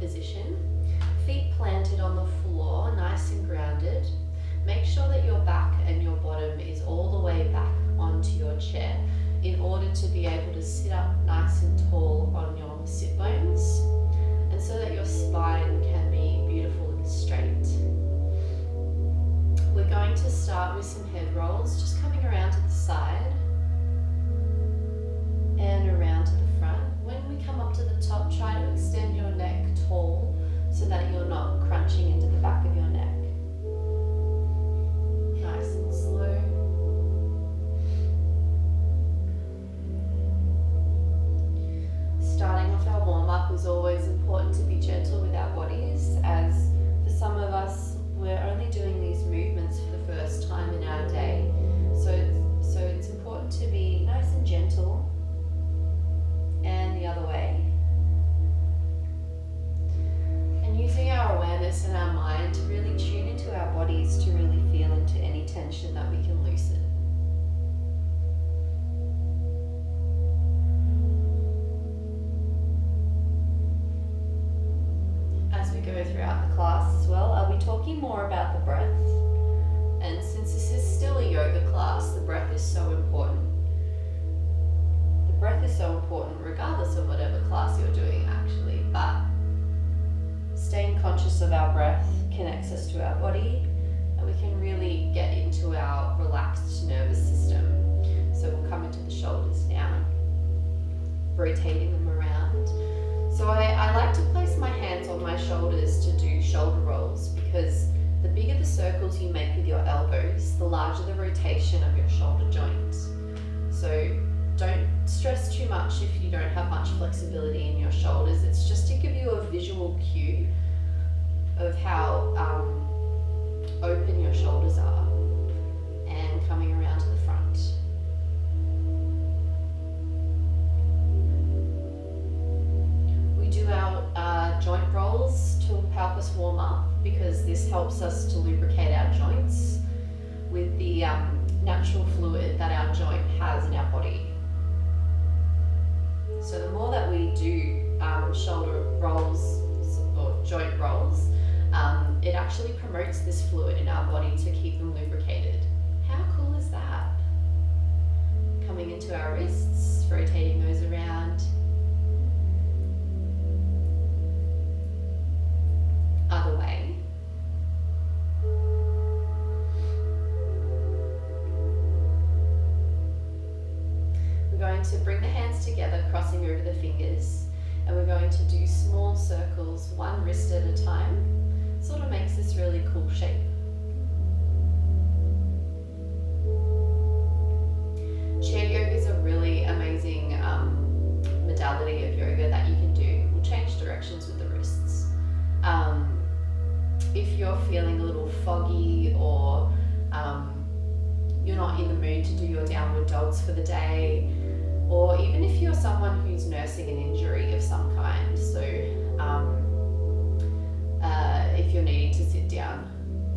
position. Feet planted on the floor, nice and grounded. Make sure that your back and your bottom is all the way back onto your chair in order to be able to sit up nice and tall on your sit bones, and so that your spine can be beautiful and straight. We're going to start with some head rolls, just coming around to the side and around to the front. When we come up to the top, try to extend your neck tall so that you're not crunching into the back of your neck. Nice and slow. Starting off our warm-up is always important to be gentle with our bodies, as for some of us, we're only doing these movements for the first time in our day. So it's important to be nice and gentle. And the other way. And using our awareness and our mind to really tune into our bodies, to really feel into any tension that we can loosen. As we go throughout the class as well, I'll be talking more about the breath. And since this is still a yoga class, the breath is so important. The breath is so important regardless of whatever class you're doing actually, but staying conscious of our breath connects us to our body, and we can really get into our relaxed nervous system. So we'll come into the shoulders now, rotating them around. So I like to place my hands on my shoulders to do shoulder rolls, because the bigger the circles you make with your elbows, the larger the rotation of your shoulder joints. So don't stress too much if you don't have much flexibility in your shoulders. It's just to give you a visual cue of how open your shoulders are, and coming around to the front. We do our joint rolls to help us warm up, because this helps us to lubricate our joints with the natural fluid that our joint has in our body. So the more that we do shoulder rolls or joint rolls, it actually promotes this fluid in our body to keep them lubricated. How cool is that? Coming into our wrists, rotating those around. Other way. We're going to bring the hands together, crossing over the fingers, and we're going to do small circles, one wrist at a time. Sort of makes this really cool shape. Chair yoga is a really amazing modality of yoga that you can do. We'll change directions with the wrists. If you're feeling a little foggy, or you're not in the mood to do your downward dogs for the day, or even if you're someone who's nursing an injury of some kind, so if you're needing to sit down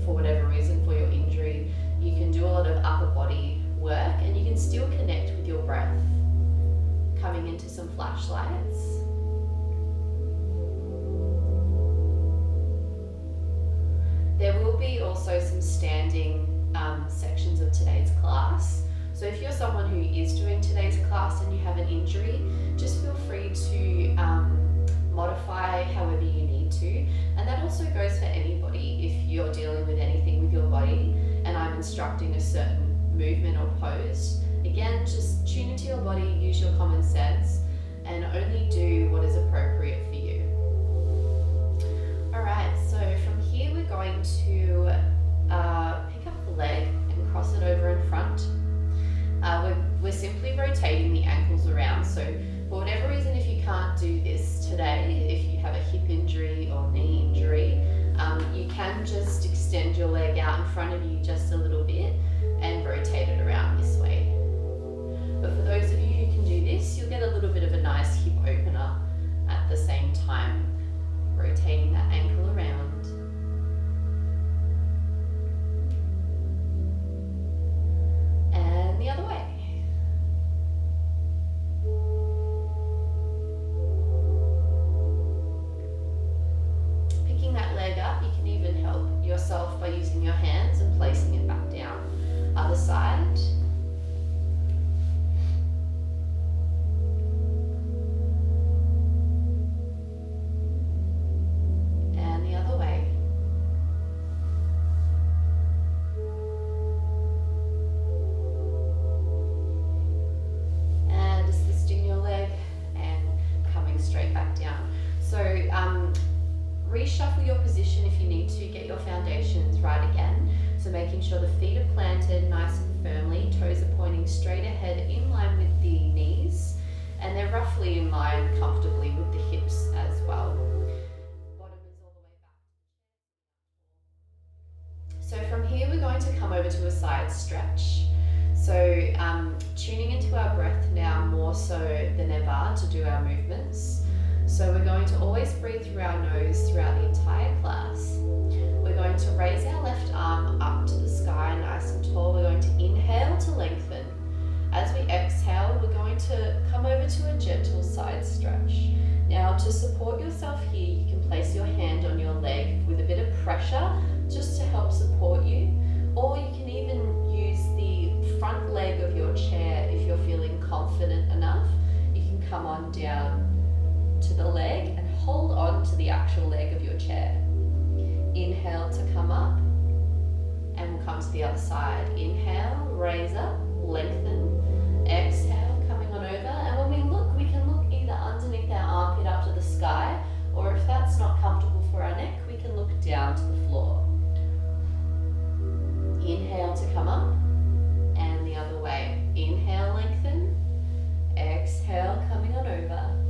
for whatever reason for your injury, you can do a lot of upper body work, and you can still connect with your breath. Coming into some flashlights. There will be also some standing sections of today's class. So if you're someone who is doing today's class and you have an injury, just feel free to modify however you need to. And that also goes for anybody. If you're dealing with anything with your body and I'm instructing a certain movement or pose, again, just tune into your body, use your common sense, and only do what is appropriate for you. Alright, so from here we're going to pick up the leg and cross it over in front. We're simply rotating the ankles around. So for whatever reason, if you can't do this today, if you have a hip injury or knee injury, you can just extend your leg out in front of you just a little bit and rotate it around this way. But for those of you who can do this, you'll get a little bit of a nice hip opener at the same time, rotating that ankle around. And the other way. foundation. If you need to, get your foundations right again. So making sure the feet are planted nice and firmly, toes are pointing straight ahead in line with the knees, and they're roughly in line comfortably with the hips as well. Bottom is all the way back. So from here we're going to come over to a side stretch. So tuning into our breath now more so than ever to do our movements. So we're going to always breathe through our nose throughout the entire class. We're going to raise our left arm up to the sky nice and tall. We're going to inhale to lengthen. As we exhale, we're going to come over to a gentle side stretch. Now, to support yourself here, you can place your hand on your leg with a bit of pressure just to help support you, or you can even use the front leg of your chair if you're feeling confident enough. You can come on down to the leg and hold on to the actual leg of your chair. Inhale to come up, and we'll come to the other side. Inhale, raise up, lengthen. Exhale, coming on over, and when we look, we can look either underneath our armpit up to the sky, or if that's not comfortable for our neck, we can look down to the floor. Inhale to come up, and the other way. Inhale, lengthen. Exhale, coming on over.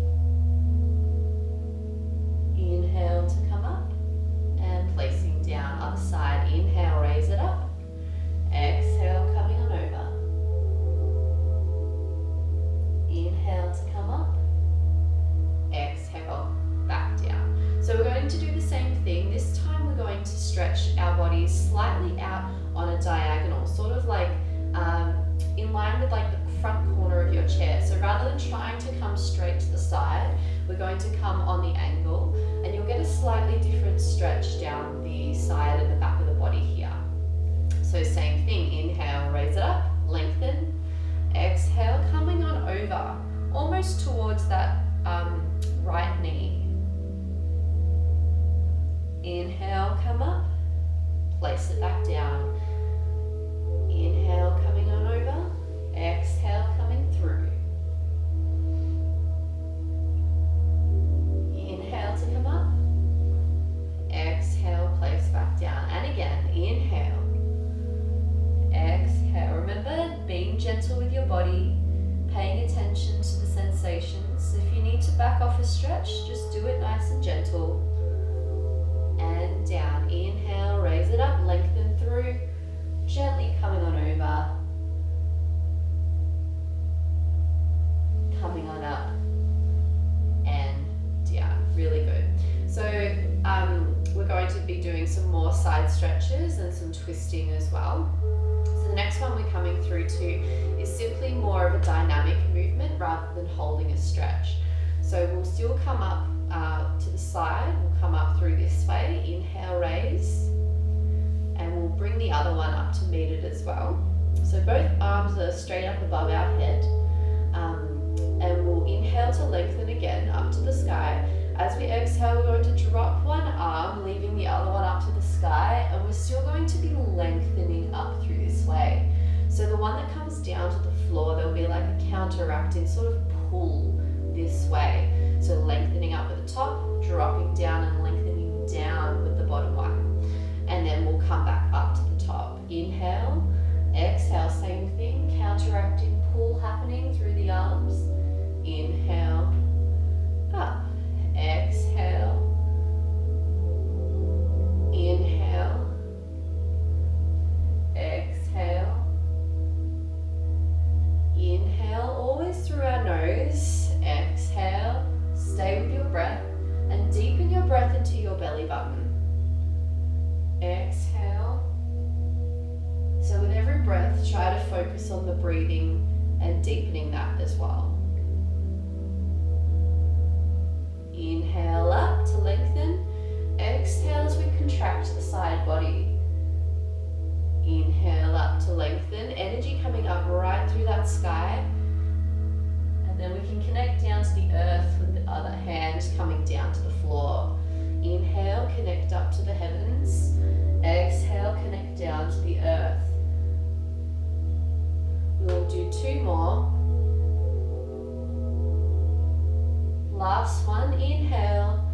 Inhale to come up, and placing down. Other side. Inhale, raise it up. Exhale, coming on over. Inhale to come up. Exhale, back down. So we're going to do the same thing. This time we're going to stretch our bodies slightly out on a diagonal, sort of like in line with like the front corner of your chair. So rather than trying to come straight to the side, we're going to come on the angle, and you'll get a slightly different stretch down the side and the back of the body here. So same thing, inhale, raise it up, lengthen. Exhale, coming on over, almost towards that right knee. Inhale, come up, place it back down. Inhale, coming on over. Exhale, coming through. Inhale to come up. Exhale, place back down. And again, inhale. Exhale. Remember, being gentle with your body, paying attention to the sensations. If you need to back off a stretch, just do it nice and gentle. And down. Inhale, raise it up, lengthen through. Gently coming on over. Coming on up. And down. Really good. So we're going to be doing some more side stretches and some twisting as well. So the next one we're coming through to is simply more of a dynamic movement rather than holding a stretch. So we'll still come up to the side, we'll come up through this way, inhale, raise, and we'll bring the other one up to meet it as well. So both arms are straight up above our head, and we'll inhale to lengthen again up to the sky. As we exhale, we're going to drop one arm, leaving the other one up to the sky, and we're still going to be lengthening up through this way. So the one that comes down to the floor, there'll be like a counteracting sort of pull this way. So lengthening up at the top, dropping down and lengthening down with the bottom one. And then we'll come back up to the top. Inhale, exhale, same thing, counteracting pull happening through the arms. Inhale, up. Exhale, inhale, exhale, inhale, always through our nose, exhale, stay with your breath, and deepen your breath into your belly button. Exhale. So with every breath, try to focus on the breathing and deepening that as well. Inhale up to lengthen. Exhale as we contract the side body. Inhale up to lengthen. Energy coming up right through that sky. And then we can connect down to the earth with the other hand coming down to the floor. Inhale, connect up to the heavens. Exhale, connect down to the earth. We'll do two more. Last one, inhale,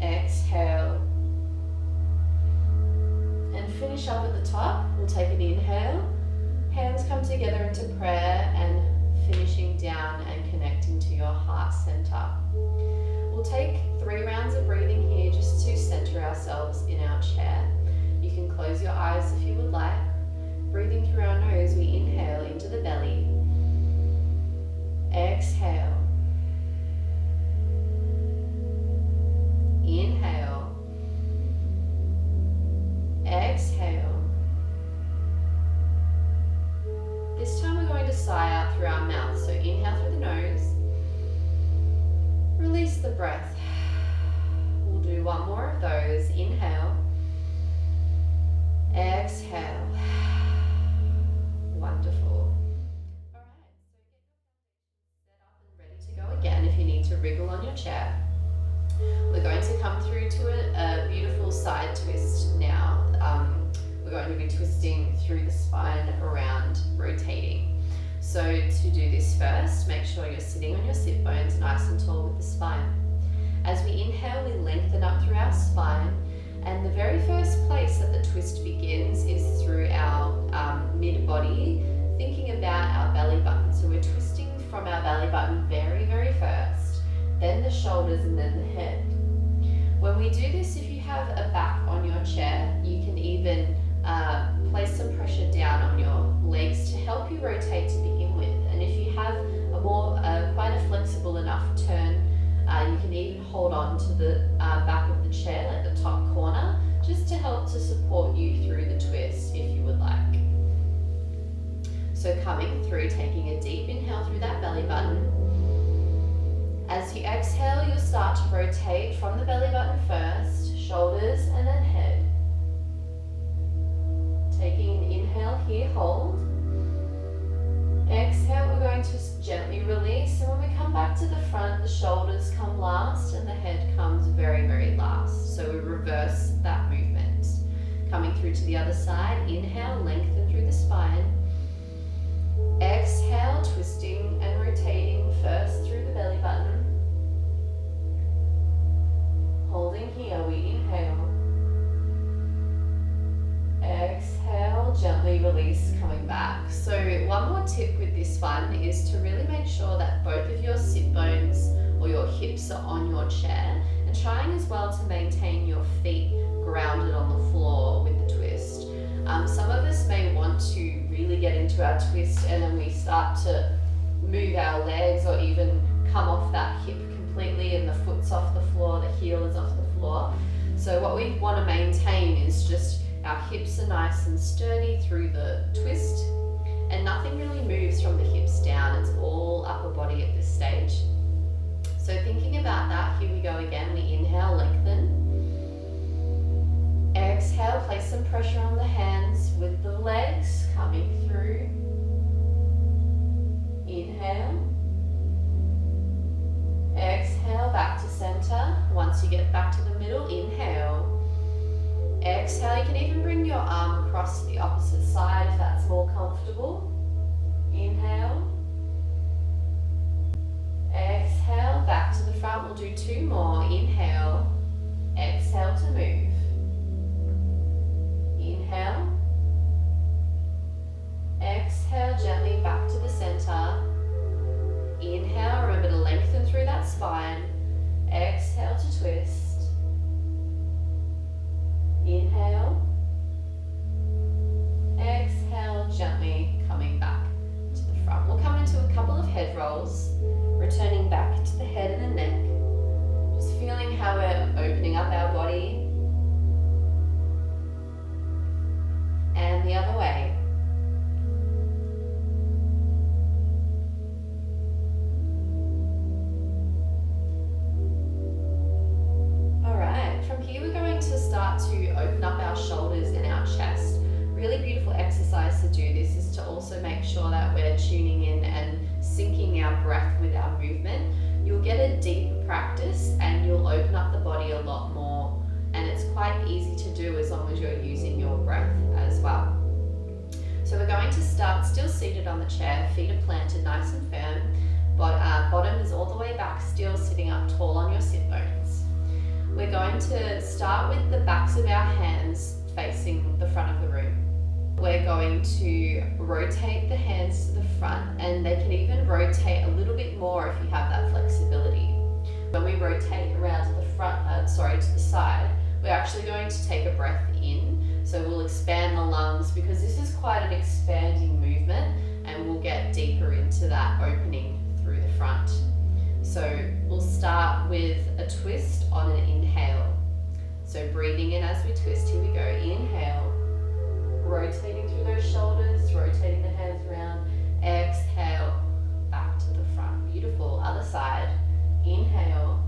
exhale, And finish up at the top. We'll take an inhale. Hands come together into prayer and finishing down and connecting to your heart center. We'll take 3 rounds of breathing here just to center ourselves in our chair. You can close your eyes if you would like. Breathing through our nose, we inhale into the belly. Exhale. Inhale. Exhale. This time we're going to sigh out through our mouth. So inhale through the nose. Release the breath. We'll do 1 more of those. Inhale. Exhale. Wonderful. Alright, so get your foundation set up and ready to go again if you need to wriggle on your chair. We're going to come through to a beautiful side twist now. We're going to be twisting through the spine around, rotating. So to do this first, make sure you're sitting on your sit bones nice and tall with the spine. As we inhale, we lengthen up through our spine, and the very first place that the twist begins is through our mid-body, thinking about our belly button. So we're twisting from our belly button very, very first, then the shoulders and then the head. When we do this, if you have a back on your chair, you can even place some pressure down on your legs to help you rotate to begin with. And if you have a more quite a flexible enough turn, you can even hold on to the back of the chair, like the top corner, just to help to support you through the twist if you would like. So coming through, taking a deep inhale through that belly button. As you exhale, you'll start to rotate from the belly button first, shoulders and then head. Taking an inhale here, hold. Exhale, we're going to gently release, and when we come back to the front, the shoulders come last and the head comes very, very last. So we reverse that movement. Coming through to the other side, inhale, lengthen through the spine. Exhale, twisting and rotating first through the belly button. Holding here, we inhale. Exhale, gently release, coming back. So one more tip with this one is to really make sure that both of your sit bones or your hips are on your chair, and trying as well to maintain your feet grounded on the floor with the twist. Some of us may want to really get into our twist and then we start to move our legs or even come off that hip completely and the foot's off the floor, the heel is off the floor. So what we want to maintain is just our hips are nice and sturdy through the twist, and nothing really moves from the hips down. It's all upper body at this stage. So thinking about that, here we go again. We inhale, lengthen. Exhale, place some pressure on the hands with the legs coming through. Inhale. Exhale, back to center. Once you get back to the middle, inhale. Exhale, you can even bring your arm across to the opposite side if that's more comfortable. Inhale. Exhale, back to the front. We'll do 2 more. Inhale. Exhale to move. Inhale. Exhale, gently back to the center. Inhale, remember to lengthen through that spine. Exhale to twist. Inhale. Exhale, gently coming back to the front. We'll come into a couple of head rolls, returning back to the head and the neck. Just feeling how we're opening up our body. And the other way. Alright, from here we're going to start to open up our shoulders and our chest. Really beautiful exercise to do this is to also make sure that we're tuning in and syncing our breath with our movement. You'll get a deeper practice and you'll open up the body a lot more, and it's quite easy to do as long as you're using your breath as well. So we're going to start still seated on the chair, feet are planted nice and firm, but bottom is all the way back, still sitting up tall on your sit bones. We're going to start with the backs of our hands facing the front of the room. We're going to rotate the hands to the front, and they can even rotate a little bit more if you have that flexibility. When we rotate around to the to the side, we're actually going to take a breath in. So we'll expand the lungs, because this is quite an expanding movement, and we'll get deeper into that opening through the front. So we'll start with a twist on an inhale. So breathing in as we twist, here we go, inhale, rotating through those shoulders, rotating the hands around, exhale, back to the front, beautiful, other side, inhale,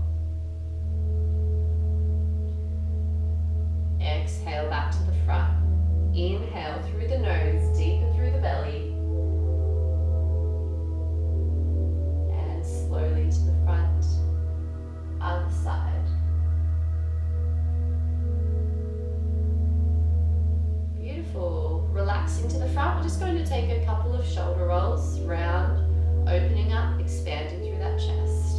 exhale, back to the front, inhale through the nose, deep and through the belly, and slowly to the front, other side. Beautiful. Relaxing to the front, we're just going to take a couple of shoulder rolls, round, opening up, expanding through that chest.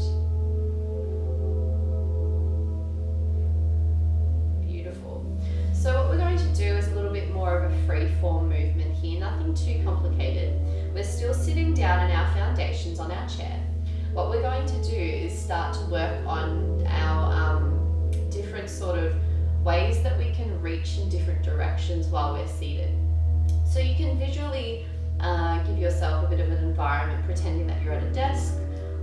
Beautiful. So what we're going to do is a little bit more of a free form movement here, nothing too complicated. We're still sitting down in our foundations on our chair. What we're going to do is start to work on our different sort of ways that we can reach in different directions while we're seated. So you can visually give yourself a bit of an environment, pretending that you're at a desk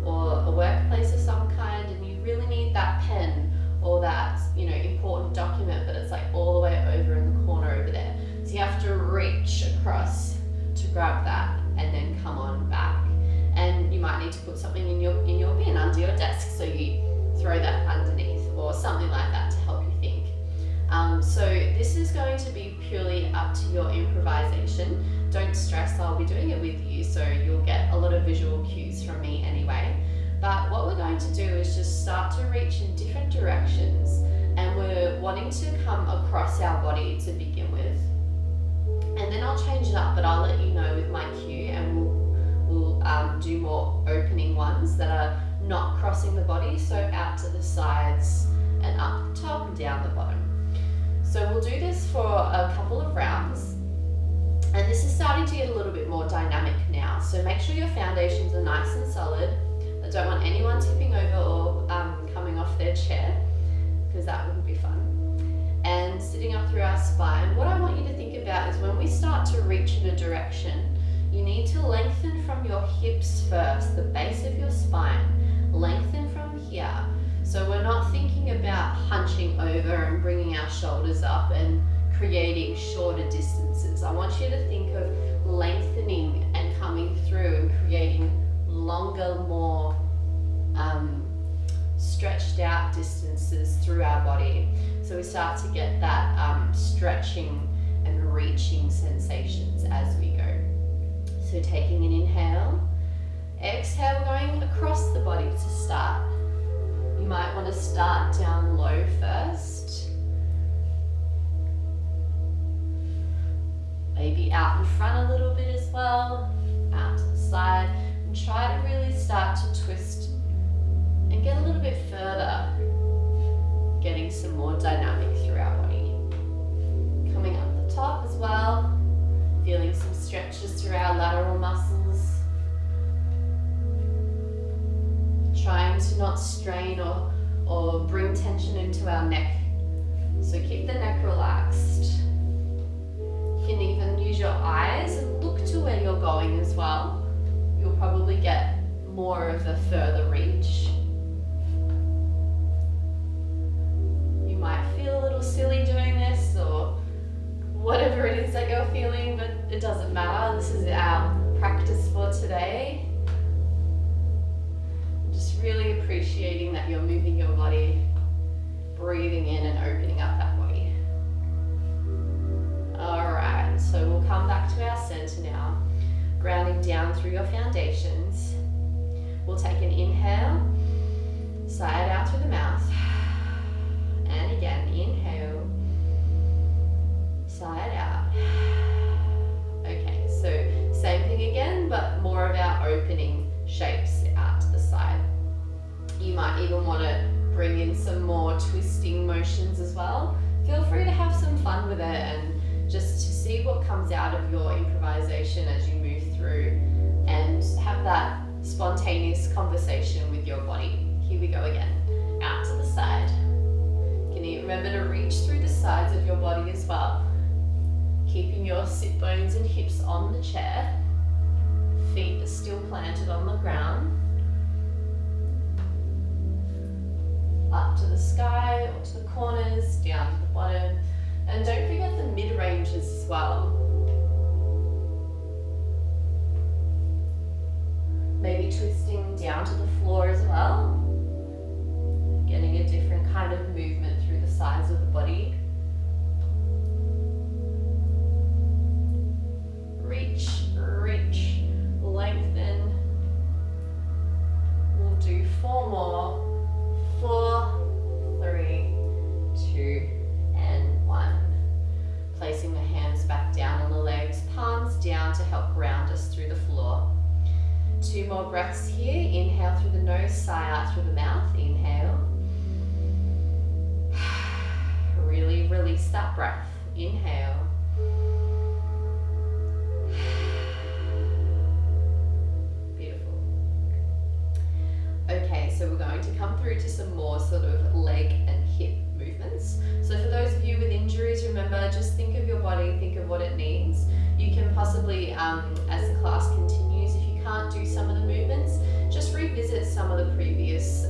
or a workplace of some kind, and you really need that pen or that, you know, important document, but it's like all the way over in the corner over there. So you have to reach across to grab that and then come on back. And you might need to put something in your bin under your desk, so you throw that underneath or something like that to help you think. So this is going to be purely up to your improvisation. Don't stress, I'll be doing it with you, so you'll get a lot of visual cues from me anyway. But what we're going to do is just start to reach in different directions, and we're wanting to come across our body to begin with. And then I'll change it up, but I'll let you know with my cue, and we'll do more opening ones that are not crossing the body, so out to the sides and up the top and down the bottom. So we'll do this for a couple of rounds, and this is starting to get a little bit more dynamic now. So make sure your foundations are nice and solid. I don't want anyone tipping over or coming off their chair, because that wouldn't be fun. And sitting up through our spine, what I want you to think about is when we start to reach in a direction, you need to lengthen from your hips first, the base of your spine. Lengthen from here. So we're not thinking about hunching over and bringing our shoulders up and creating shorter distances. I want you to think of lengthening and coming through and creating longer, more stretched out distances through our body. So we start to get that stretching and reaching sensations as we go. So taking an inhale, exhale, going across the body to start. You might want to start down low first. Maybe out in front a little bit as well, out to the side, and try to really start to twist and get a little bit further, getting some more dynamic through our body. Coming up the top as well, feeling some stretches through our lateral muscles. Trying to not strain or bring tension into our neck. So keep the neck relaxed. You can even use your eyes and look to where you're going as well. You'll probably get more of a further reach. You might feel a little silly doing this or whatever it is that you're feeling, but it doesn't matter. This is our practice for today. Just really appreciating that you're moving your body, breathing in and opening up that body. Alright, so we'll come back to our center now, grounding down through your foundations. We'll take an inhale, sigh it out through the mouth, and again, inhale, sigh it out. Okay, so same thing again, but more of our opening shapes out to the side. You might even want to bring in some more twisting motions as well feel free to have some fun with it and just to see what comes out of your improvisation as you move through, and have that spontaneous conversation with your body. Here we go again. Out to the side. Can you remember to reach through the sides of your body as well? Keeping your sit bones and hips on the chair. Feet are still planted on the ground. Up to the sky or to the corners, down to the bottom. And don't forget the mid-ranges as well. Maybe twisting down to the floor as well. Getting a different kind of movement through the sides of the body. Reach, reach, lengthen. We'll do 4 more. 4, 3, 2, and 1. Placing the hands back down on the legs, palms down to help ground us through the floor. 2 more breaths here. Inhale through the nose, sigh out through the mouth. Inhale. Really release that breath. Inhale. Beautiful. Okay, so we're going to come through to some more sort of leg and hip movements. So for those of you with injuries, remember, just think of your body, think of what it needs. You can possibly, as the class continues, if you can't do some of the movements, just revisit some of the previous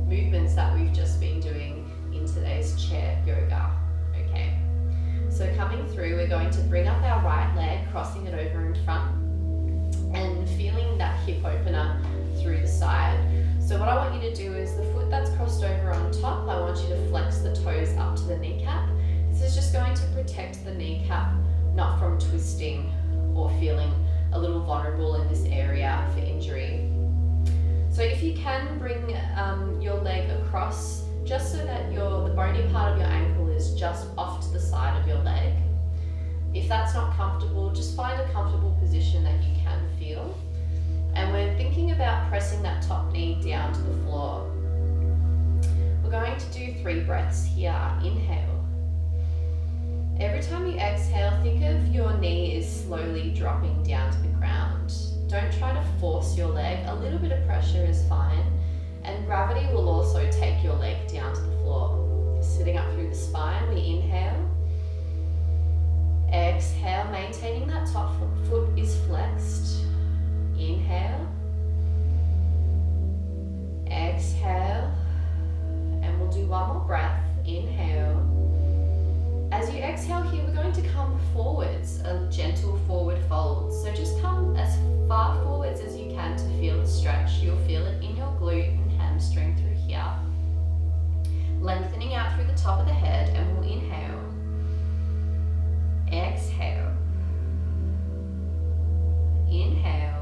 movements that we've just been doing in today's chair yoga. Okay, so coming through, we're going to bring up our right leg, crossing it over in front, and feeling that hip opener through the side. So what I want you to do is the foot that's crossed over on top, I want you to flex the toes up to the kneecap. This is just going to protect the kneecap, not from twisting or feeling a little vulnerable in this area for injury. So if you can bring your leg across just so that the bony part of your ankle is just off to the side of your leg. If that's not comfortable, just find a comfortable position that you can feel. And we're thinking about pressing that top knee down to the floor. We're going to do 3 breaths here. Inhale. Every time you exhale, think of your knee is slowly dropping down to the ground. Don't try to force your leg. A little bit of pressure is fine. And gravity will also take your leg down to the floor. Sitting up through the spine, we inhale. Exhale, maintaining that top foot is flexed. Inhale. Exhale. And we'll do 1 more breath. Inhale. As you exhale here, we're going to come forwards, a gentle forward fold. So just come as far forwards as you can to feel the stretch. You'll feel it in your glute and hamstring through here. Lengthening out through the top of the head, and we'll inhale. Exhale. Inhale.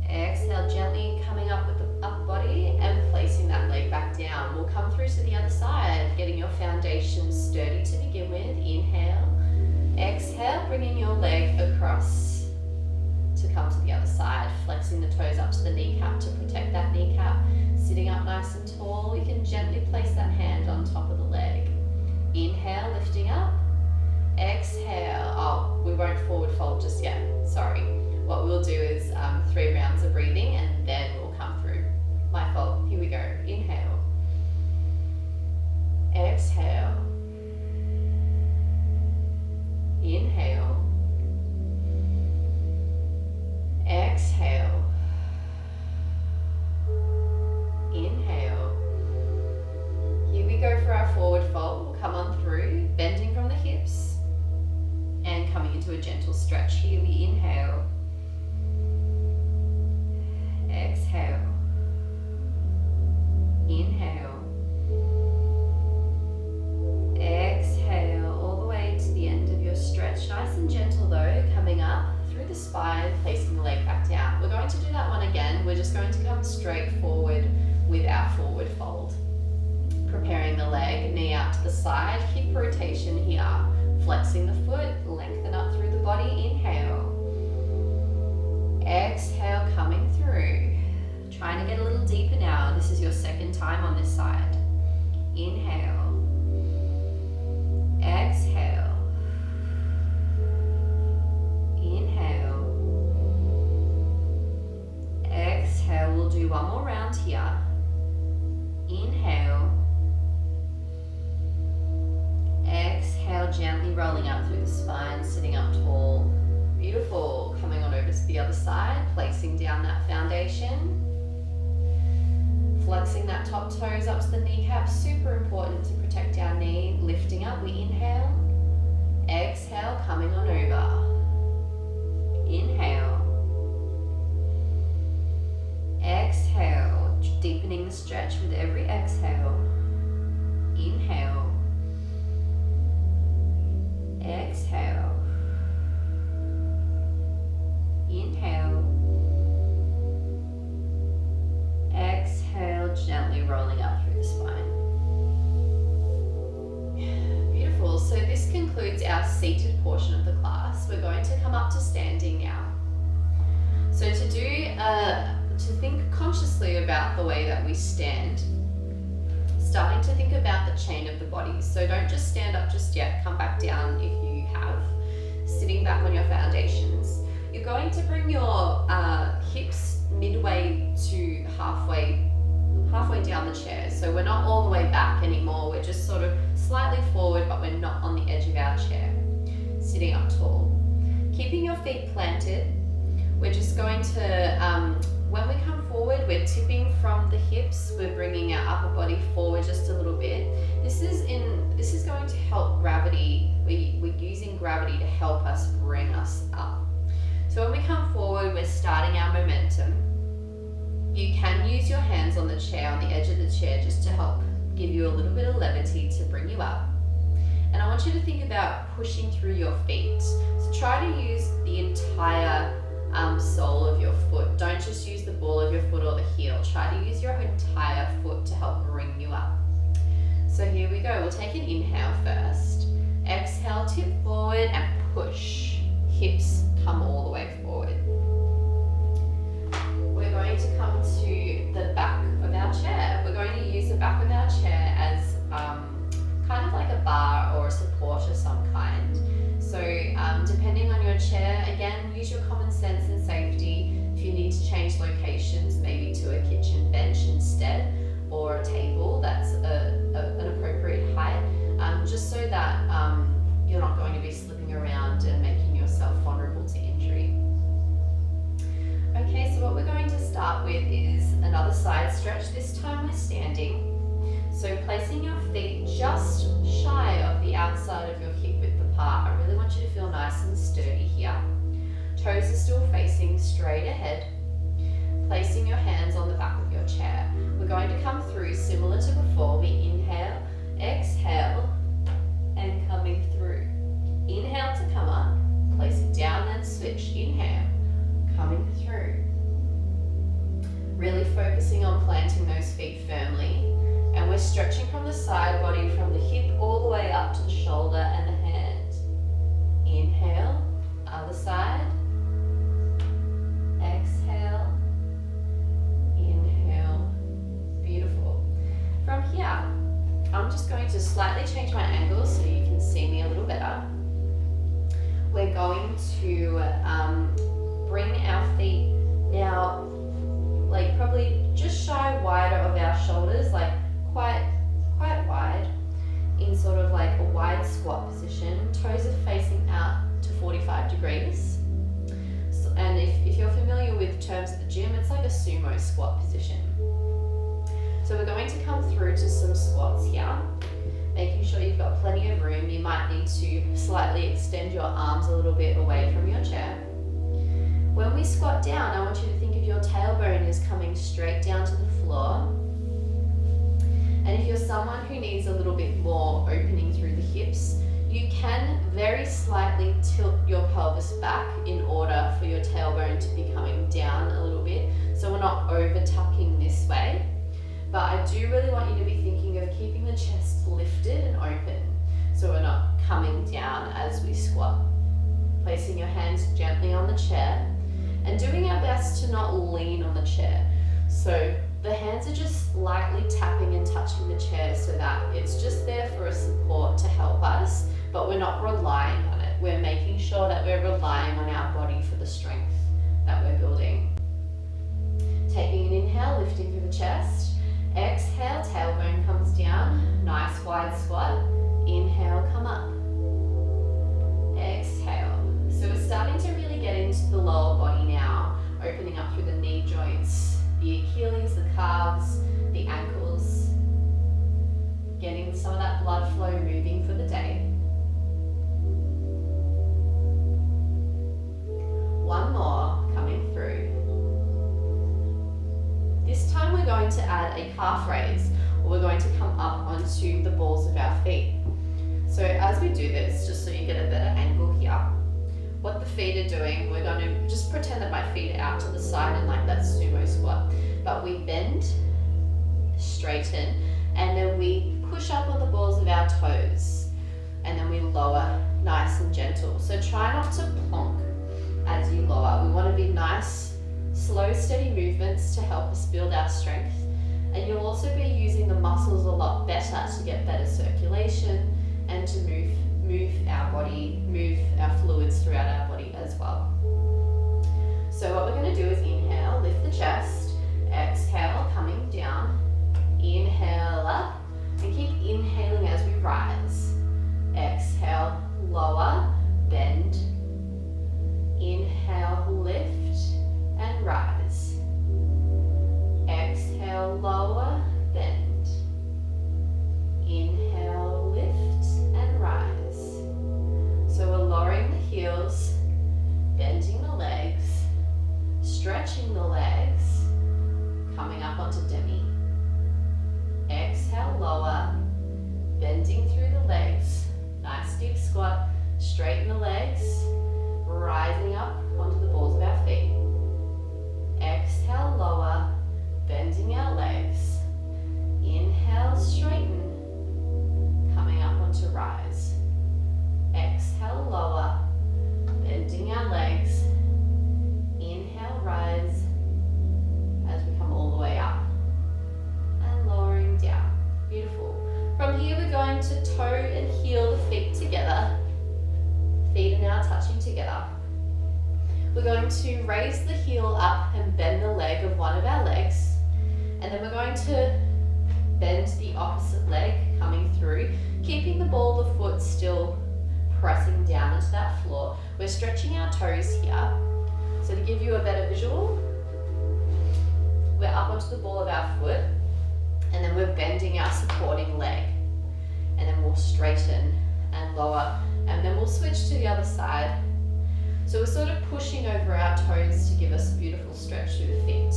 Exhale, gently coming up with the upper body and placing that leg back down. We'll come through to the other side, getting your foundation sturdy to begin with. Inhale. Exhale, bringing your leg across to come to the other side, flexing the toes up to the kneecap to protect that kneecap. Sitting up nice and tall, you can gently place that hand on top of the leg. Inhale, lifting up. Exhale. Oh, we won't forward fold just yet. Sorry. What we'll do is 3 rounds of breathing and then we'll come through. My fault. Here we go. Inhale. Exhale. Inhale. Exhale. Inhale. Here we go for our forward fold. We'll come on through, bending from the hips and coming into a gentle stretch. Here we inhale. Exhale. Inhale. Exhale all the way to the end of your stretch. Nice and gentle though, coming up through the spine, placing the leg back down. We're going to do that one again. We're just going to come straight forward with our forward fold. Preparing the leg, knee out to the side, hip rotation here. Flexing the foot, lengthen up through the body. Inhale. Exhale, coming through. Trying to get a little deeper now. This is your second time on this side. Inhale. Exhale. Inhale. Exhale. We'll do one more round here. Inhale. Exhale, gently rolling up through the spine, sitting up tall. Beautiful. Coming on over to the other side, placing down that foundation. Flexing that top toes up to the kneecaps, super important to protect our knee. Lifting up, we inhale. Exhale, coming on over. Inhale. Exhale, deepening the stretch with every exhale. Inhale. Exhale. Inhale. Exhale, gently rolling up through the spine. Beautiful. So this concludes our seated portion of the class. We're going to come up to standing now. So to think consciously about the way that we stand, starting to think about the chain of the body. So don't just stand up just yet, come back down if you have. Sitting back on your foundations. You're going to bring your hips midway to halfway down the chair. So we're not all the way back anymore, we're just sort of slightly forward, but we're not on the edge of our chair. Sitting up tall. Keeping your feet planted, we're just going to, when we come forward, we're tipping from the hips, we're bringing our upper body forward just a little bit. This is going to help gravity. We're using gravity to help us bring us up. So when we come forward, we're starting our momentum. You can use your hands on the chair, on the edge of the chair, just to help give you a little bit of levity to bring you up. And I want you to think about pushing through your feet. So try to use the entire sole of your foot. Don't just use the ball of your foot or the heel. Try to use your entire foot to help bring you up. So here we go. We'll take an inhale first. Exhale, tip forward and push. Hips come all the way forward. We're going to come to the back of our chair. We're going to use the back of our chair as kind of like a bar or a support of some kind. So depending on your chair, again, use your common sense and safety. If you need to change locations, maybe to a kitchen bench instead, or a table that's an appropriate height, just so that you're not going to be slipping around and making yourself vulnerable to injury. Okay, so what we're going to start with is another side stretch. This time we're standing. So placing your feet just shy of the outside of your hip width apart. I really want you to feel nice and sturdy here. Toes are still facing straight ahead. Placing your hands on the back of your chair. We're going to come through similar to before. We inhale, exhale, and coming through. Inhale to come up, place it down, then switch. Inhale, coming through. Really focusing on planting those feet firmly. And we're stretching from the side body, from the hip all the way up to the shoulder and the hand. Inhale, other side. Exhale, inhale. Beautiful. From here, I'm just going to slightly change my angle so you can see me a little better. We're going to bring our feet now, like probably just shy wider of our shoulders, like quite wide, in sort of like a wide squat position. Toes are facing out to 45 degrees. So, and if you're familiar with terms at the gym, it's like a sumo squat position. So we're going to come through to some squats here, making sure you've got plenty of room. You might need to slightly extend your arms a little bit away from your chair. When we squat down, I want you to think of your tailbone is coming straight down to the floor. And if you're someone who needs a little bit more opening through the hips, you can very slightly tilt your pelvis back in order for your tailbone to be coming down a little bit. So we're not over tucking this way. But I do really want you to be thinking of keeping the chest lifted and open, so we're not coming down as we squat. Placing your hands gently on the chair and doing our best to not lean on the chair. So The hands are just lightly tapping and touching the chair so that it's just there for a support to help us, but we're not relying on it. We're making sure that we're relying on our body for the strength that we're building. Taking an inhale, lifting through the chest. Exhale, tailbone comes down. Nice wide squat. Inhale, come up. Exhale. So we're starting to really get into the lower body now, opening up through the knee joints, the Achilles, the calves, the ankles, getting some of that blood flow moving for the day. One more coming through. This time we're going to add a calf raise, or we're going to come up onto the balls of our feet. So as we do this, just so you get a better angle here, what the feet are doing, we're going to just pretend that my feet are out to the side in like that sumo squat, but we bend, straighten, and then we push up on the balls of our toes, and then we lower nice and gentle. So try not to plonk as you lower. We want to be nice, slow, steady movements to help us build our strength, and you'll also be using the muscles a lot better to get better circulation and to move our body, move our fluids throughout our body as well. So what we're going to do is inhale, lift the chest, exhale, coming down, inhale up, and keep inhaling as we rise. Exhale, lower, bend, inhale, lift, and rise. Exhale, lower, bend, inhale, lift, and rise. So we're lowering the heels, bending the legs, stretching the legs, coming up onto demi. Exhale, lower, bending through the legs, nice deep squat, straighten the legs, rising up onto the balls of our feet. Exhale, lower, bending our legs. Inhale, straighten, coming up onto rise. Exhale, lower, bending our legs. Inhale, rise, as we come all the way up. And lowering down. Beautiful. From here we're going to toe and heel the feet together. Feet are now touching together. We're going to raise the heel up and bend the leg of one of our legs. And then we're going to bend the opposite leg coming through, keeping the ball of the foot still pressing down into that floor. We're stretching our toes here. So to give you a better visual, we're up onto the ball of our foot, and then we're bending our supporting leg. And then we'll straighten and lower, and then we'll switch to the other side. So we're sort of pushing over our toes to give us a beautiful stretch through the feet.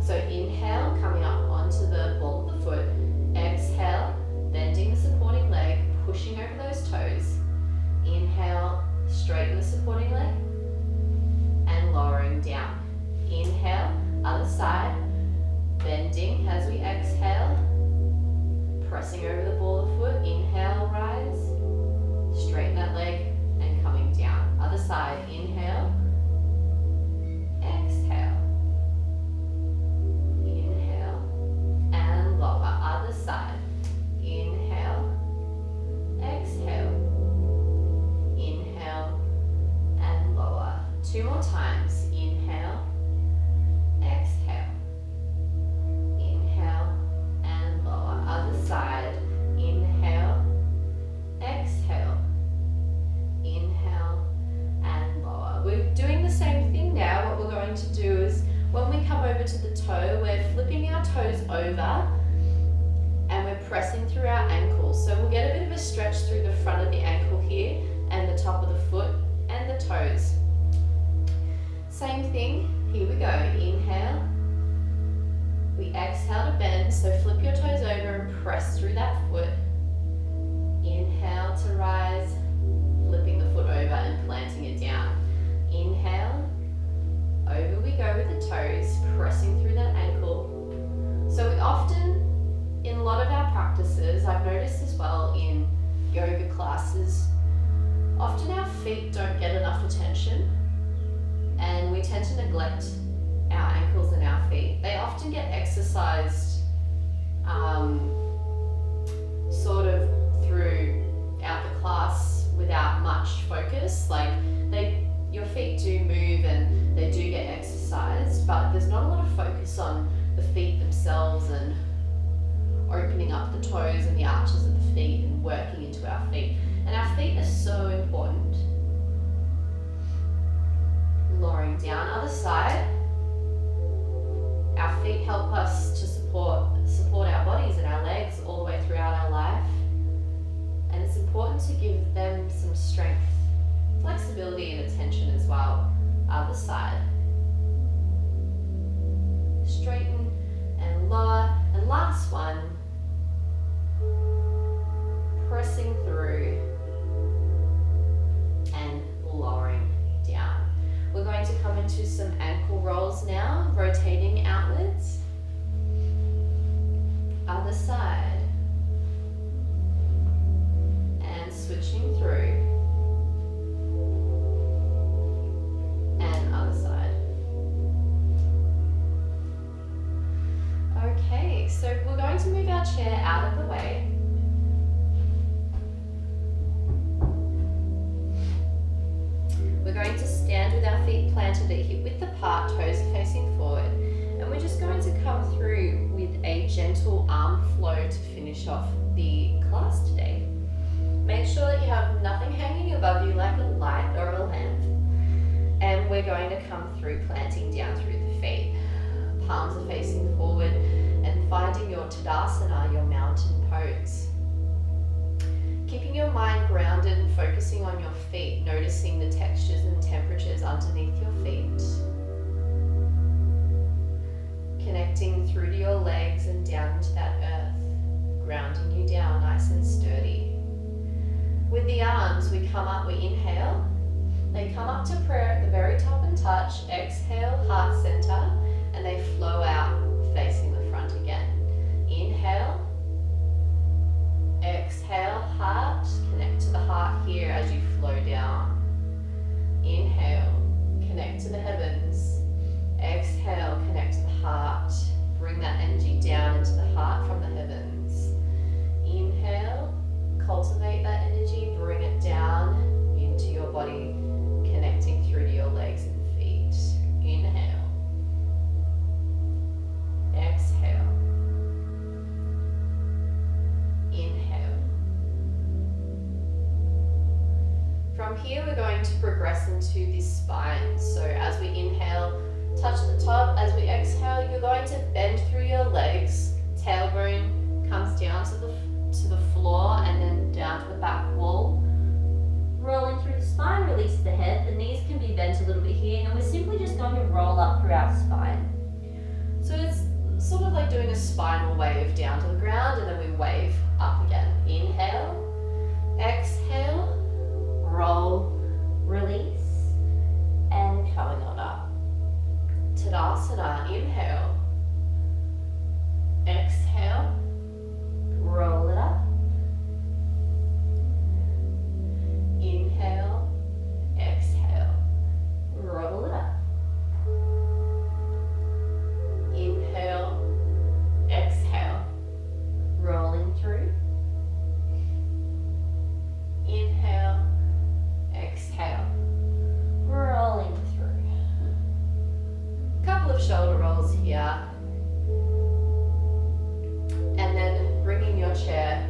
So inhale, coming up onto the ball of the foot. Exhale, bending the supporting leg, pushing over those toes. Inhale, straighten the supporting leg, and lowering down. Inhale, other side, bending as we exhale, pressing over the ball of the foot. Inhale, rise, straighten that leg, and coming down. Other side, inhale, exhale, inhale, and lower. Other side, inhale, exhale, inhale, and lower. Two more times, inhale, exhale, inhale, and lower. Other side, inhale, exhale, inhale, and lower. We're doing the same thing now. What we're going to do is when we come over to the toe, we're flipping our toes over and we're pressing through our ankles. So we'll get a bit of a stretch through the front of the ankle here and the top of the foot and the toes. Same thing, here we go. Inhale, we exhale to bend, so flip your toes over and press through that foot. Inhale to rise, flipping the foot over and planting it down. Inhale, over we go with the toes, pressing through that ankle. So we often, in a lot of our practices, I've noticed as well in yoga classes, often our feet don't get enough attention and we tend to neglect our ankles and our feet. They often get exercised sort of throughout the class without much focus. Like your feet do move and they do get exercised, but there's not a lot of focus on the feet themselves and opening up the toes and the arches of the feet and working into our feet. And our feet are so important. Lowering down, other side. Our feet help us to support our bodies and our legs all the way throughout our life. And it's important to give them some strength, flexibility and attention as well. Other side. Straighten and lower. And last one, pressing through and lowering down. We're going to come into some ankle rolls now, rotating outwards. Other side. And switching through. And other side. Okay, so we're going to move our chair out of the way. We're going to stand with our feet planted at hip width apart, toes facing forward, and we're just going to come through with a gentle arm flow to finish off the class today. Make sure that you have nothing hanging above you like a light or a lamp, and we're going to come through planting down through the feet. Palms are facing forward and finding your Tadasana, your mountain pose. Keeping your mind grounded and focusing on your feet, noticing the textures and temperatures underneath your feet. Connecting through to your legs and down into that earth, grounding you down nice and sturdy. With the arms, we come up, we inhale. They come up to prayer at the very top and touch. Exhale, heart center, and they flow out, facing the front again. Inhale. Exhale, heart, connect to the heart here as you flow down. Inhale, connect to the heavens. Exhale, connect to the heart. Bring that energy down into the heart from the heavens. Inhale, cultivate that energy, bring it down into your body, connecting through to your legs and feet. Inhale. Exhale. Inhale. From here, we're going to progress into the spine. So as we inhale, touch the top. As we exhale, you're going to bend through your legs. Tailbone comes down to the floor and then down to the back wall. Rolling through the spine, release the head. The knees can be bent a little bit here, and we're simply just going to roll up through our spine. So it's sort of like doing a spinal wave down to the ground, and then we wave up again. Inhale, exhale, roll, release, and coming on up. Tadasana, inhale, exhale, roll it up. Inhale, exhale, roll it up. Inhale, exhale, rolling through. Inhale, exhale, rolling through. Couple of shoulder rolls here. And then bringing your chair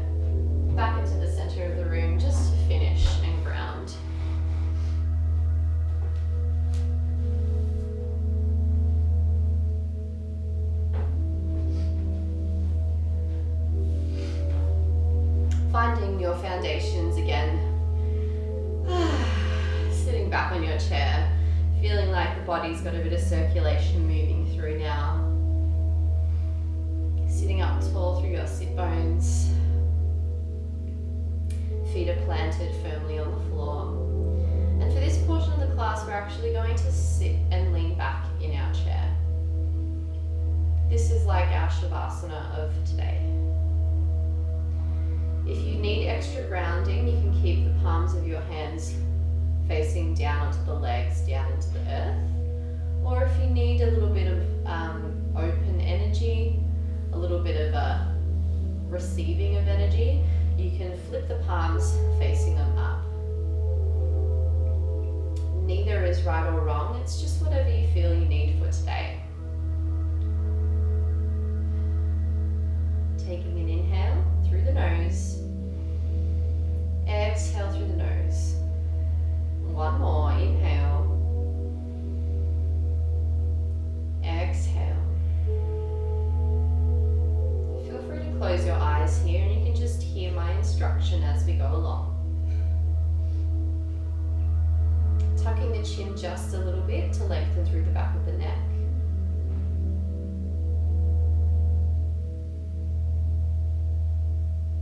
back into the center of the room just to finish and ground. Finding your foundations again. Sitting back on your chair, feeling like the body's got a bit of circulation moving through now. Sitting up tall through your sit bones. Feet are planted firmly on the floor. And for this portion of the class, we're actually going to sit and lean back in our chair. This is like our Savasana of today. If you need extra grounding, you can keep the palms of your hands facing down onto the legs, down into the earth. Or if you need a little bit of open energy, a little bit of a receiving of energy, you can flip the palms facing them up. Neither is right or wrong, it's just whatever you feel you need for today. Taking an inhale through the nose, exhale through the nose. One more, inhale, exhale. Feel free to close your eyes here and you can just hear my instruction as we go along. Tucking the chin just a little bit to lengthen through the back of the neck.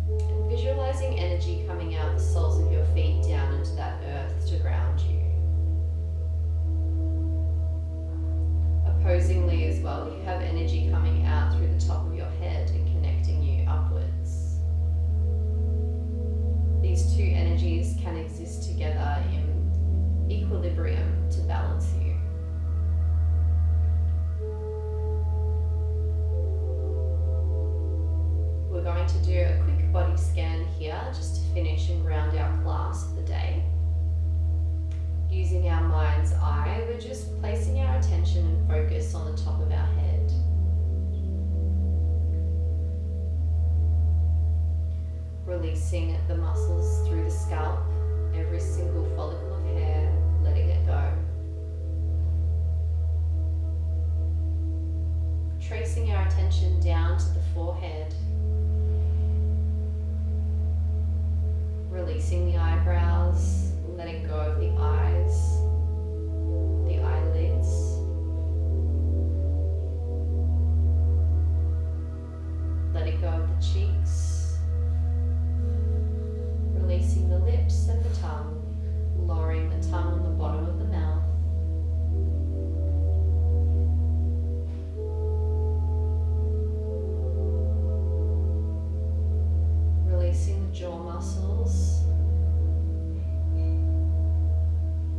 And visualizing energy coming out the soles of your feet down into that earth to ground you. Opposingly as well, you have energy coming out through the top of your head and connecting you upwards. These two energies can exist together in equilibrium to balance you. We're going to do a quick body scan here just to finish and ground our class for the day. Using our mind's eye, we're just placing our attention and focus on the top of our head. Releasing the muscles through the scalp, every single follicle of hair, letting it go. Tracing our attention down to the forehead. Releasing the eyebrows, letting go of the eyes, the eyelids. Letting go of the cheeks. Releasing the lips and the tongue. Lowering the tongue on the bottom of the mouth. Releasing the jaw muscles.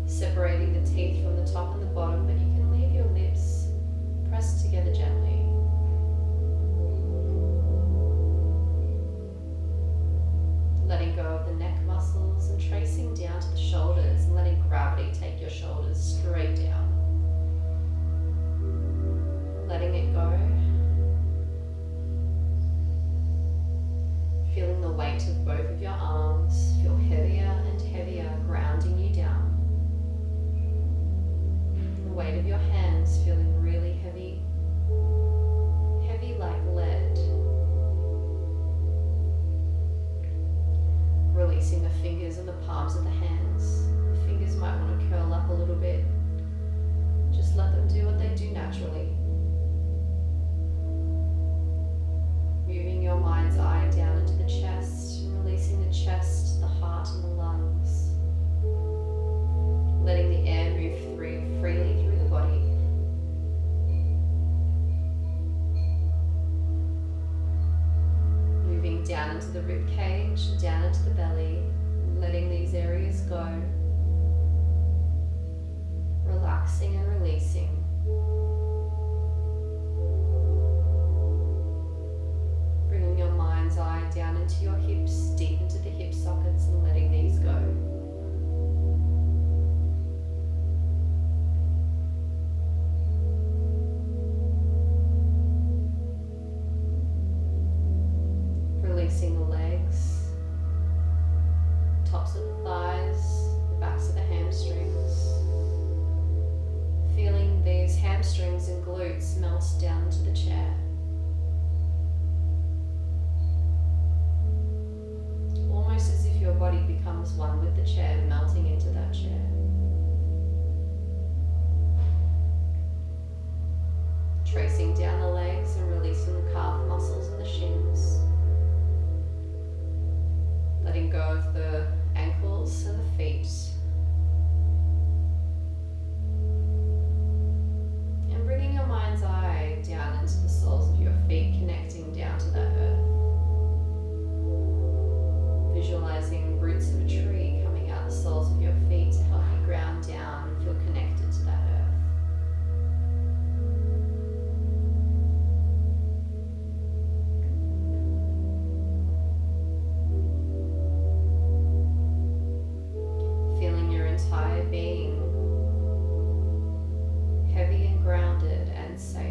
Separating the teeth from the top and the bottom, but you can leave your lips pressed together gently. Letting go of the neck muscles and tracing down to the shoulders and letting gravity take your shoulders straight down. Letting it go. Feeling the weight of both of your arms feel heavier and heavier, grounding you down. The weight of your hands feeling really heavy, heavy like lead. Releasing the fingers and the palms of the hands. The fingers might want to curl up a little bit. Just let them do what they do naturally. Moving your mind's eye down into the chest and releasing the chest, the heart and the lungs. Letting the air move freely through the body. Moving down into the rib cage, down into the belly, letting these areas go. Relaxing and releasing. Bringing your mind's eye down into your hips, deep into the hip sockets and letting these go. Releasing the legs, tops of the thighs, the backs of the hamstrings. Feeling these hamstrings and glutes melt down into the chair. Almost as if your body becomes one with the chair, melting into that chair. Tracing down the legs and releasing the calf muscles and the shins. Letting go of the ankles and the feet. And bringing your mind's eye down into the soles of your feet, connecting down to that earth. Visualizing roots of a tree coming out the soles of your feet to help you ground down and feel connected to that earth. with being heavy and grounded and safe.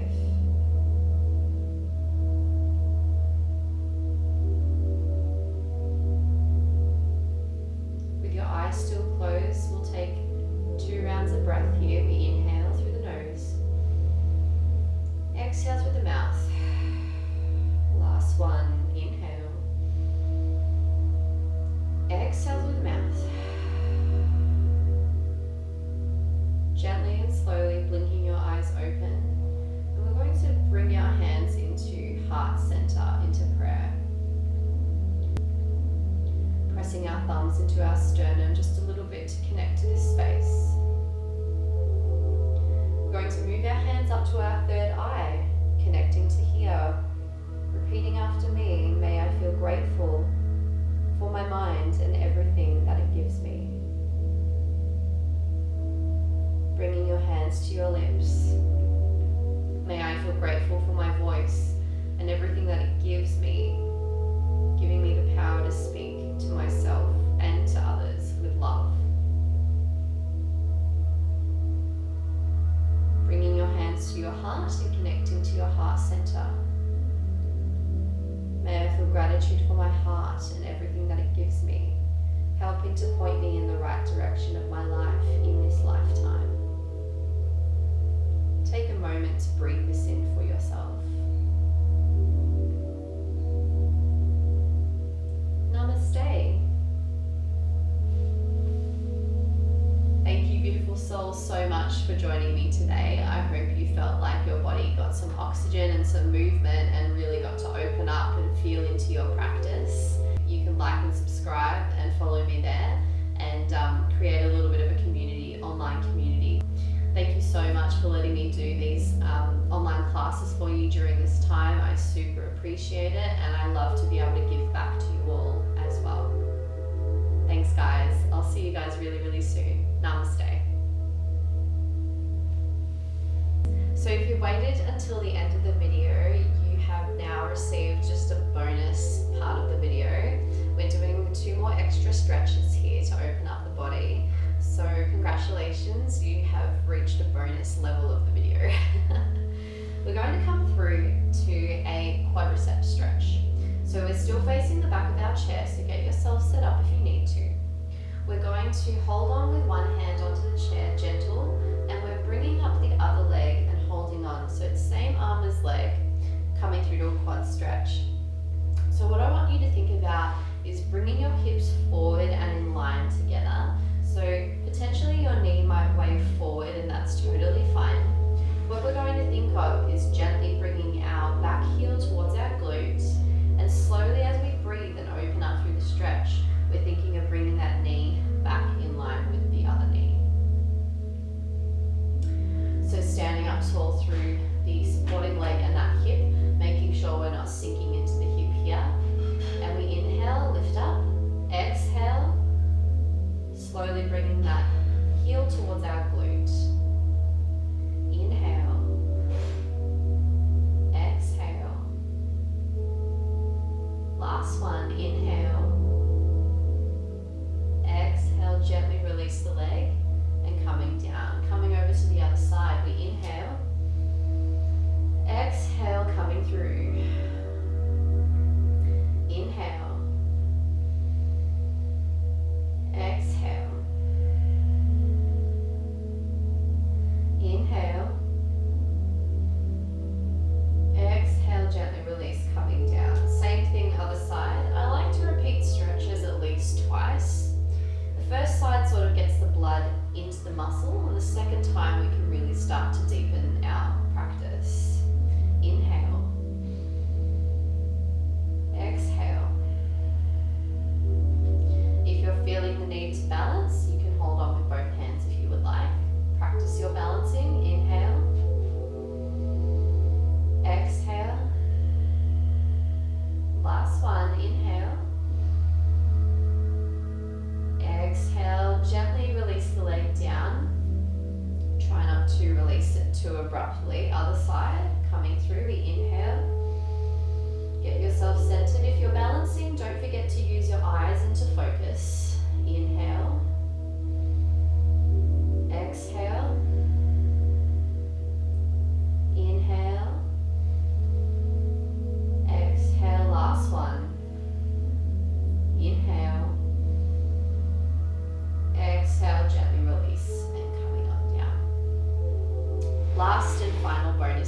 With your eyes still closed, we'll take 2 rounds of breath here. We inhale through the nose, exhale through the mouth. Last one, inhale, exhale through the mouth. Gently and slowly blinking your eyes open, and we're going to bring our hands into heart center, into prayer. Pressing our thumbs into our sternum just a little bit to connect to this space. We're going to move our hands up to our third eye, connecting to here. Repeating after me, may I feel grateful for my mind and everything that it gives me. Bringing your hands to your lips. May I feel grateful for my voice and everything that it gives me, giving me the power to speak to myself and to others with love. Bringing your hands to your heart and connecting to your heart center. May I feel gratitude for my heart and everything that it gives me, helping to point me in the right direction of my life in this lifetime. Take a moment to breathe this in for yourself. Namaste. Thank you, beautiful souls, so much for joining me today. I hope you felt like your body got some oxygen and some movement and really got to open up and feel into your practice. You can like and subscribe and follow me there, and create a little bit of a community, online community. Thank you so much for letting me do these online classes for you during this time. I super appreciate it, and I love to be able to give back to you all as well. Thanks guys. I'll see you guys really, really soon. Namaste. So if you waited until the end of the video, you have now received just a bonus part of the video. We're doing 2 more extra stretches here to open up the body. So congratulations, you have reached a bonus level of the video. We're going to come through to a quadricep stretch. So we're still facing the back of our chair, so get yourself set up if you need to. We're going to hold on with one hand onto the chair, gentle, and we're bringing up the other leg and holding on. So it's same arm as leg, coming through to a quad stretch. So what I want you to think about is bringing your hips forward and in line together. So potentially your knee might wave forward, and that's totally fine. What we're going to think of is gently bringing our back heel towards our glutes, and slowly as we breathe and open up through the stretch, we're thinking of bringing that knee back in line with the other knee. So standing up tall through the supporting leg and that hip, making sure we're not sinking into the hip here. And we inhale, lift up, exhale, slowly bringing that heel towards our glute. Inhale, exhale. Last one, inhale, exhale, gently release the leg and coming down. Coming over to the other side, we inhale, exhale, coming through. Inhale, exhale, inhale, exhale, gently release, coming down. Same thing, other side. I like to repeat stretches at least twice. The first side sort of gets the blood into the muscle, and the second time we can really start to deepen our practice. Inhale,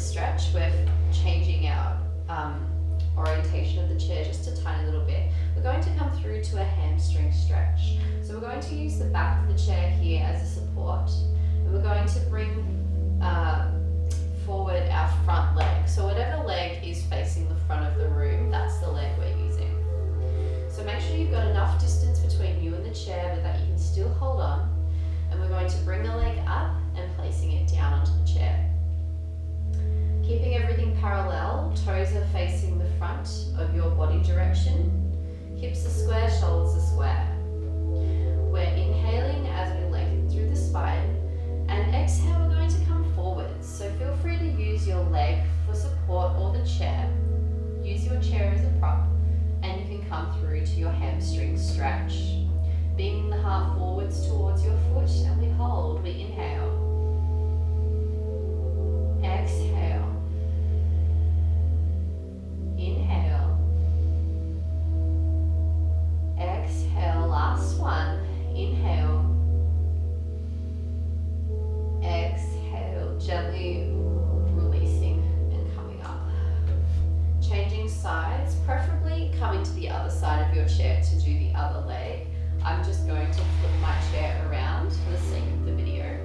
this stretch, we're changing our orientation of the chair just a tiny little bit. We're going to come through to a hamstring stretch. So we're going to use the back of the chair here as a support, and we're going to bring forward our front leg. So whatever leg is facing the front of the room, that's the leg we're using. So make sure you've got enough distance between you and the chair, but that you can still hold on. And we're going to bring the leg up and placing it down onto the chair. Keeping everything parallel, toes are facing the front of your body direction. Hips are square, shoulders are square. We're inhaling as we lengthen through the spine, and exhale, we're going to come forwards. So feel free to use your leg for support or the chair. Use your chair as a prop, and you can come through to your hamstring stretch. Bringing the heart forwards towards your foot, and we hold. We inhale. Exhale. Inhale. Exhale. Last one. Inhale. Exhale. Gently releasing and coming up. Changing sides, preferably coming to the other side of your chair to do the other leg. I'm just going to flip my chair around for the sake of the video.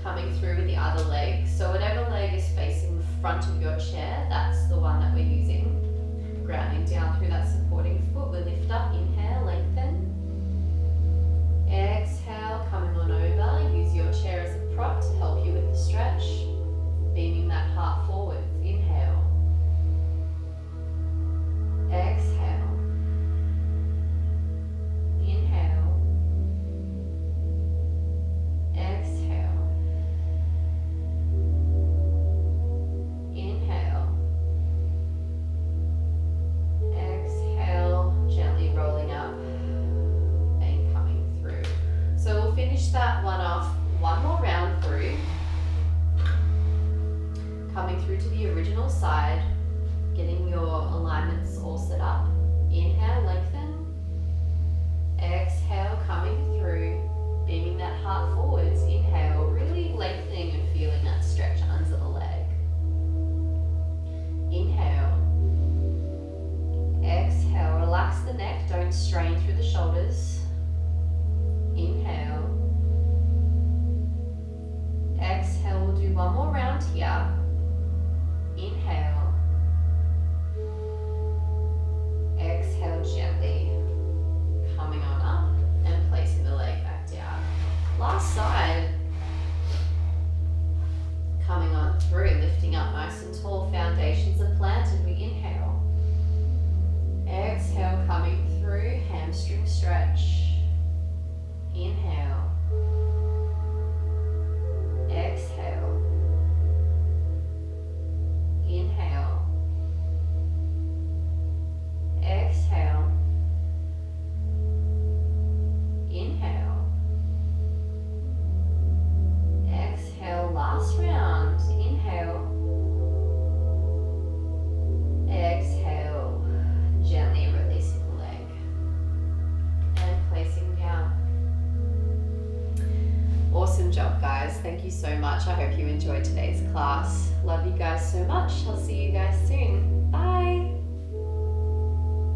Coming through with the other leg. So whatever leg is facing the front of your chair, that's the one that we're using. Grounding down through that supporting foot. We lift up, inhale, lengthen. Exhale, coming on over. Use your chair as a prop to help you with the stretch. Beaming that heart forwards. Inhale. Exhale. Inhale. Exhale. Inhale. Exhale. Gently rolling up and coming through. So we'll finish that one off one more round through. Coming through to the original side, getting your alignments all set up. Inhale, lengthen. Exhale, coming through, beaming that heart forwards. Inhale, really lengthening and feeling that stretch under the leg. Inhale. Exhale, relax the neck, don't strain through the shoulders. Inhale. Exhale, we'll do one more round here. Inhale. Exhale gently, coming on up and placing the leg back down. Last side. Coming on through, lifting up nice and tall, foundations are planted. We inhale. Exhale, coming through, hamstring stretch. Inhale. Exhale. Inhale. Exhale. Inhale. Exhale. Last round. Inhale. Exhale. Gently releasing the leg and placing down. Awesome job, guys. Thank you so much. I hope you enjoyed today's class. Love you guys so much. I'll see you guys soon. Bye.